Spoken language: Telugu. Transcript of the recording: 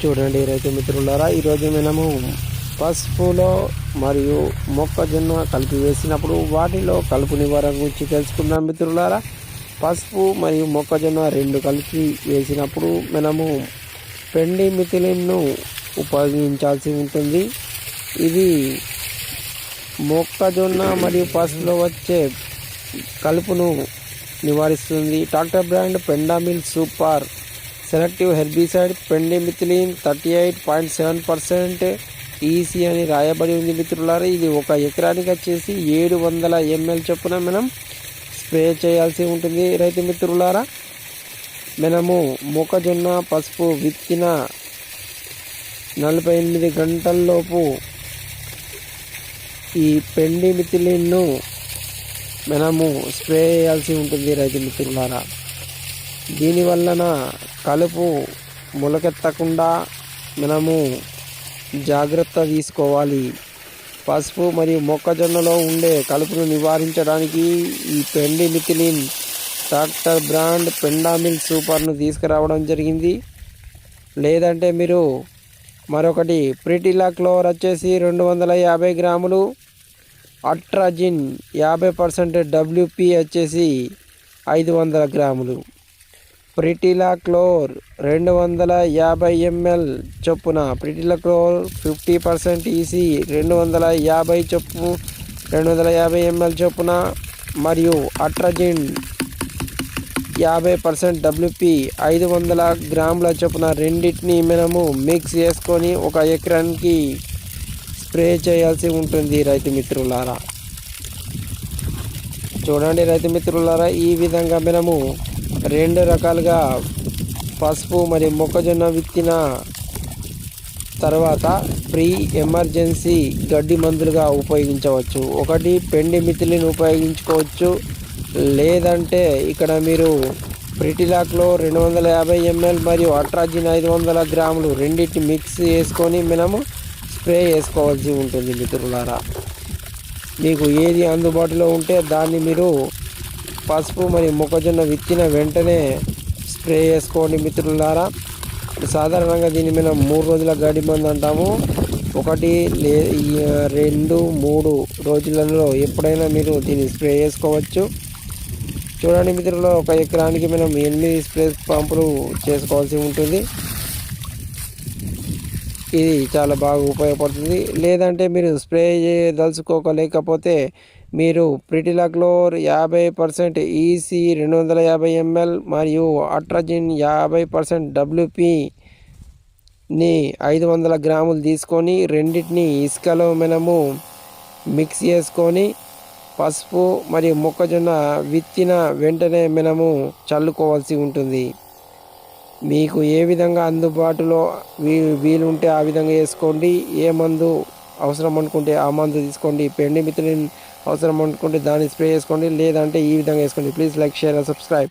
చూడండి రైతు మిత్రులారా, ఈరోజు మనము పసుపులో మరియు మొక్కజొన్న కలిపి వేసినప్పుడు వాటిలో కలుపు నివారణ గురించి తెలుసుకుందాం మిత్రులారా. పసుపు మరియు మొక్కజొన్న రెండు కలిపి వేసినప్పుడు మనము పెండి మిథిలిన్ను ఉపయోగించాల్సి ఉంటుంది. ఇది మొక్కజొన్న మరియు పసుపులో వచ్చే కలుపును నివారిస్తుంది. Doctor brand Pendamil super selective herbicide pendimethalin 38.7% EC అని రాయబడి ఉంది మిత్రులారా. ఇది ఒక ఎకరానికి వచ్చేసి 700 ml చొప్పున మనం స్ప్రే చేయాల్సి ఉంటుంది. రైతు మిత్రులారా, మనము మొక్కజొన్న పసుపు విత్తిన 48 గంటల్లోపు ఈ పెండిమిథిలిన్ను మనము స్ప్రే చేయాల్సి ఉంటుంది రైతు మిత్రులారా. దీనివలన కలుపు మొలకెత్తకుండా మనము జాగ్రత్త తీసుకోవాలి. పసుపు మరియు మొక్కజొన్నలో ఉండే కలుపును నివారించడానికి ఈ పెండిమిథిలిన్ డాక్టర్ బ్రాండ్ పెండామిల్ సూపర్ను తీసుకురావడం జరిగింది. లేదంటే మీరు మరొకటి ప్రిటిలాక్లోర్ వచ్చేసి 250 గ్రాములు, అట్రాజిన్ 50% WP వచ్చేసి 500 గ్రాములు, ప్రిటిలాక్లోర్ 250 ml చొప్పున, ప్రిటిలాక్లోర్ 50% ఈసీ 250 ml చొప్పున, మరియు అట్రాజిన్ 50% WP 500 గ్రాముల చొప్పున రెండింటిని మనము మిక్స్ చేసుకొని ఒక ఎకరానికి స్ప్రే చేయాల్సి ఉంటుంది రైతు మిత్రులారా. చూడండి రైతు మిత్రులారా, ఈ విధంగా మనము రెండు రకాలుగా పసుపు మరియు మొక్కజొన్న విత్తిన తర్వాత ప్రీ ఎమర్జెన్సీ గడ్డి మందులుగా ఉపయోగించవచ్చు. ఒకటి పెండిమిథిలిన్ ఉపయోగించుకోవచ్చు, లేదంటే ఇక్కడ మీరు ప్రిటిలాక్లో 250 ml మరియు అట్రాజిన్ 500 గ్రాములు రెండింటిని మిక్స్ చేసుకొని మనము స్ప్రే చేసుకోవాల్సి ఉంటుంది మిత్రులారా. మీకు ఏది అందుబాటులో ఉంటే దాన్ని మీరు పసుపు మరియు మొక్కజొన్న విత్తిన వెంటనే స్ప్రే చేసుకోండి మిత్రులారా. సాధారణంగా దీన్ని మనం 3 రోజుల గడ్డి మందు అంటాము. 1, 2, 3 రోజులలో ఎప్పుడైనా మీరు దీన్ని స్ప్రే చేసుకోవచ్చు. చూడండి మిత్రులు, ఒక ఎకరానికి మనం 8 స్ప్రే పంపులు చేసుకోవాల్సి ఉంటుంది. ఇది చాలా బాగా ఉపయోగపడుతుంది. లేదంటే మీరు స్ప్రే దలుచుకోలేకపోతే మీరు ప్రిటిలాక్లోర్ 50% ఈసీ 250 ml మరియు అట్రాజిన్ 50% WPని 500 గ్రాములు తీసుకొని రెండింటిని ఇసుకలో మనము మిక్స్ చేసుకొని పసుపు మరియు మొక్కజొన్న విత్తిన వెంటనే మనము చల్లుకోవాల్సి ఉంటుంది. మీకు ఏ విధంగా అందుబాటులో వీలుంటే ఆ విధంగా వేసుకోండి. ఏ మందు అవసరం అనుకుంటే ఆ మందు తీసుకోండి. పెండిమిథిలిన్ అవసరం అనుకుంటే దాన్ని స్ప్రే చేసుకోండి, లేదంటే ఈ విధంగా వేసుకోండి. Please like, share and subscribe.